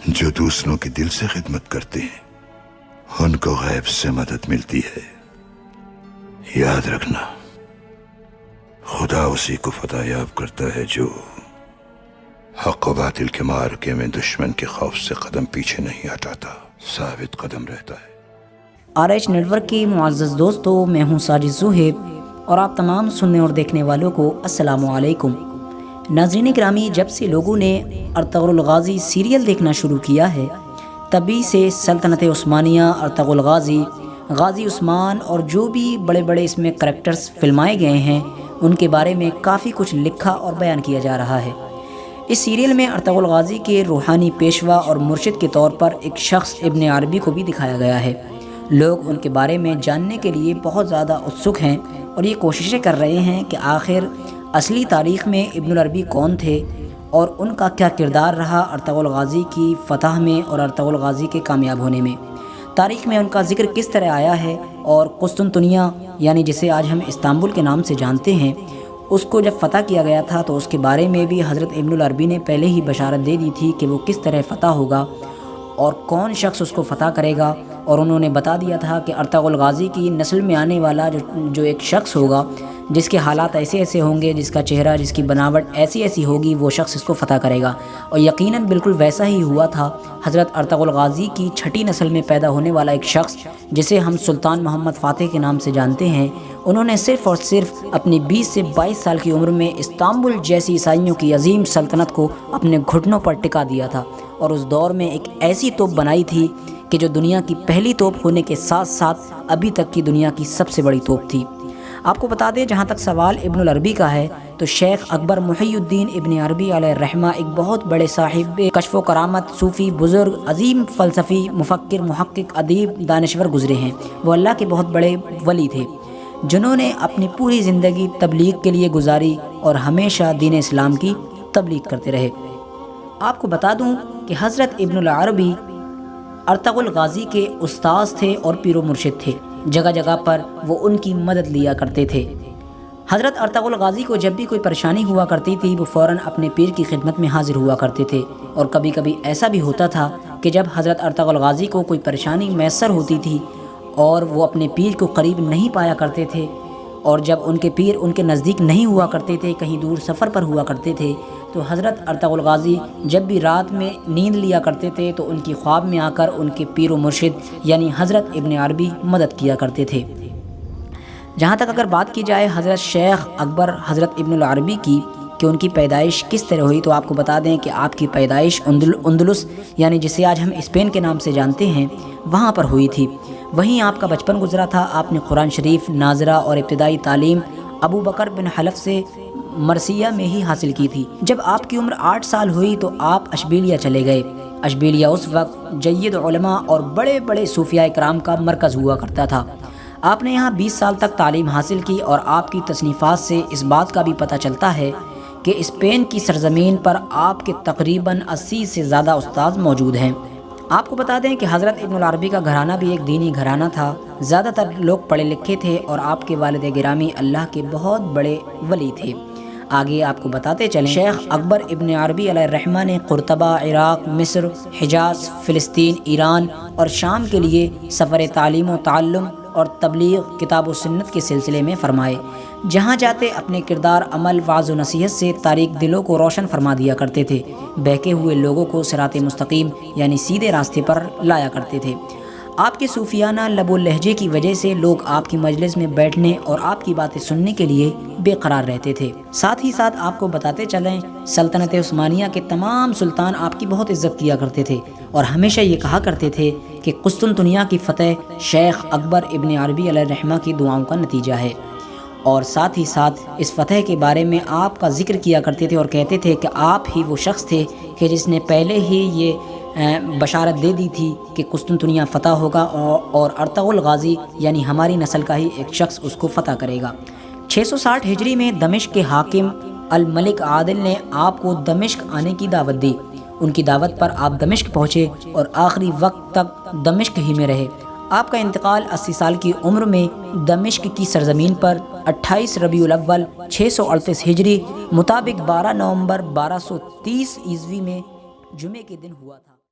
جو دوسروں کی دل سے خدمت کرتے ہیں ان کو غیب سے مدد ملتی ہے۔ یاد رکھنا، خدا اسی کو فتح یاب کرتا ہے جو حق و باطل کے معرکے میں دشمن کے خوف سے قدم پیچھے نہیں ہٹاتا، ثابت قدم رہتا ہے۔ RH نیٹورک کی معزز دوستو، میں ہوں ساجد زہیب اور آپ تمام سننے اور دیکھنے والوں کو السلام علیکم۔ ناظرین گرامی، جب سے لوگوں نے ارطغرل غازی سیریل دیکھنا شروع کیا ہے تبھی سے سلطنت عثمانیہ، ارطغرل غازی، غازی عثمان اور جو بھی بڑے بڑے اس میں کریکٹرز فلمائے گئے ہیں ان کے بارے میں کافی کچھ لکھا اور بیان کیا جا رہا ہے۔ اس سیریل میں ارطغرل غازی کے روحانی پیشوا اور مرشد کے طور پر ایک شخص ابن عربی کو بھی دکھایا گیا ہے۔ لوگ ان کے بارے میں جاننے کے لیے بہت زیادہ اتسک ہیں اور یہ کوششیں کر رہے ہیں کہ آخر اصلی تاریخ میں ابن العربی کون تھے اور ان کا کیا کردار رہا ارطغرل غازی کی فتح میں اور ارطغرل غازی کے کامیاب ہونے میں۔ تاریخ میں ان کا ذکر کس طرح آیا ہے اور قسطنطنیہ یعنی جسے آج ہم استنبول کے نام سے جانتے ہیں، اس کو جب فتح کیا گیا تھا تو اس کے بارے میں بھی حضرت ابن العربی نے پہلے ہی بشارت دے دی تھی کہ وہ کس طرح فتح ہوگا اور کون شخص اس کو فتح کرے گا، اور انہوں نے بتا دیا تھا کہ ارطغرل غازی کی نسل میں آنے والا جو ایک شخص ہوگا جس کے حالات ایسے ایسے ہوں گے، جس کا چہرہ، جس کی بناوٹ ایسی ایسی ہوگی، وہ شخص اس کو فتح کرے گا۔ اور یقیناً بالکل ویسا ہی ہوا تھا۔ حضرت ارطغرل غازی کی چھٹی نسل میں پیدا ہونے والا ایک شخص جسے ہم سلطان محمد فاتح کے نام سے جانتے ہیں، انہوں نے صرف اور صرف اپنی 20 سے 22 سال کی عمر میں استنبول جیسی عیسائیوں کی عظیم سلطنت کو اپنے گھٹنوں پر ٹکا دیا تھا، اور اس دور میں ایک ایسی توپ بنائی تھی کہ جو دنیا کی پہلی توپ ہونے کے ساتھ ساتھ ابھی تک کی دنیا کی سب سے بڑی توپ تھی۔ آپ کو بتا دیں، جہاں تک سوال ابن العربی کا ہے تو شیخ اکبر محی الدین ابن عربی علیہ الرحمہ ایک بہت بڑے صاحب کشف و کرامت، صوفی، بزرگ، عظیم فلسفی، مفکر، محقق، ادیب، دانشور گزرے ہیں۔ وہ اللہ کے بہت بڑے ولی تھے جنہوں نے اپنی پوری زندگی تبلیغ کے لیے گزاری اور ہمیشہ دین اسلام کی تبلیغ کرتے رہے۔ آپ کو بتا دوں کہ حضرت ابن العربی ارطغرل غازی کے استاذ تھے اور پیر و مرشد تھے۔ جگہ جگہ پر وہ ان کی مدد لیا کرتے تھے۔ حضرت ارطغرل غازی کو جب بھی کوئی پریشانی ہوا کرتی تھی وہ فوراً اپنے پیر کی خدمت میں حاضر ہوا کرتے تھے، اور کبھی کبھی ایسا بھی ہوتا تھا کہ جب حضرت ارطغرل غازی کو کوئی پریشانی میسر ہوتی تھی اور وہ اپنے پیر کو قریب نہیں پایا کرتے تھے، اور جب ان کے پیر ان کے نزدیک نہیں ہوا کرتے تھے، کہیں دور سفر پر ہوا کرتے تھے، تو حضرت ارطغرل غازی جب بھی رات میں نیند لیا کرتے تھے تو ان کی خواب میں آ کر ان کے پیر و مرشد یعنی حضرت ابن عربی مدد کیا کرتے تھے۔ جہاں تک اگر بات کی جائے حضرت شیخ اکبر حضرت ابن العربی کی کہ ان کی پیدائش کس طرح ہوئی، تو آپ کو بتا دیں کہ آپ کی پیدائش اندلس یعنی جسے آج ہم اسپین کے نام سے جانتے ہیں وہاں پر ہوئی تھی۔ وہیں آپ کا بچپن گزرا تھا۔ آپ نے قرآن شریف، ناظرہ اور ابتدائی تعلیم ابو بکر بن حلف سے مرثیہ میں ہی حاصل کی تھی۔ جب آپ کی عمر 8 سال ہوئی تو آپ اشبیلیہ چلے گئے۔ اشبیلیہ اس وقت جید علماء اور بڑے بڑے صوفیاء کرام کا مرکز ہوا کرتا تھا۔ آپ نے یہاں 20 سال تک تعلیم حاصل کی، اور آپ کی تصنیفات سے اس بات کا بھی پتہ چلتا ہے کہ اسپین کی سرزمین پر آپ کے تقریباً 80 سے زیادہ استاذ موجود ہیں۔ آپ کو بتا دیں کہ حضرت ابن العربی کا گھرانہ بھی ایک دینی گھرانہ تھا۔ زیادہ تر لوگ پڑھے لکھے تھے اور آپ کے والد گرامی اللہ کے بہت بڑے ولی تھے۔ آگے آپ کو بتاتے چلیں، شیخ اکبر ابن عربی علیہ الرحمہ نے قرطبہ، عراق، مصر، حجاز، فلسطین، ایران اور شام کے لیے سفر تعلیم و تعلم اور تبلیغ، کتاب و سنت کے سلسلے میں فرمائے۔ جہاں جاتے اپنے کردار، عمل، وعظ و نصیحت سے تاریک دلوں کو روشن فرما دیا کرتے تھے، بہکے ہوئے لوگوں کو صراط مستقیم یعنی سیدھے راستے پر لایا کرتے تھے۔ آپ کے صوفیانہ لب و لہجے کی وجہ سے لوگ آپ کی مجلس میں بیٹھنے اور آپ کی باتیں سننے کے لیے بے قرار رہتے تھے۔ ساتھ ہی ساتھ آپ کو بتاتے چلیں، سلطنت عثمانیہ کے تمام سلطان آپ کی بہت عزت کیا کرتے تھے اور ہمیشہ یہ کہا کرتے تھے کہ قسطنطنیہ کی فتح شیخ اکبر ابن عربی علیہ الرحمہ کی دعاؤں کا نتیجہ ہے، اور ساتھ ہی ساتھ اس فتح کے بارے میں آپ کا ذکر کیا کرتے تھے اور کہتے تھے کہ آپ ہی وہ شخص تھے کہ جس نے پہلے ہی یہ بشارت دے دی تھی کہ قسطنطنیہ فتح ہوگا اور ارطغرل غازی یعنی ہماری نسل کا ہی ایک شخص اس کو فتح کرے گا۔ 660 ہجری میں دمشق کے حاکم الملک عادل نے آپ کو دمشق آنے کی دعوت دی۔ ان کی دعوت پر آپ دمشق پہنچے اور آخری وقت تک دمشق ہی میں رہے۔ آپ کا انتقال 80 سال کی عمر میں دمشق کی سرزمین پر 28 ربیع الاول 638 ہجری مطابق 12 نومبر 1230 عیسوی میں جمعے کے دن ہوا تھا۔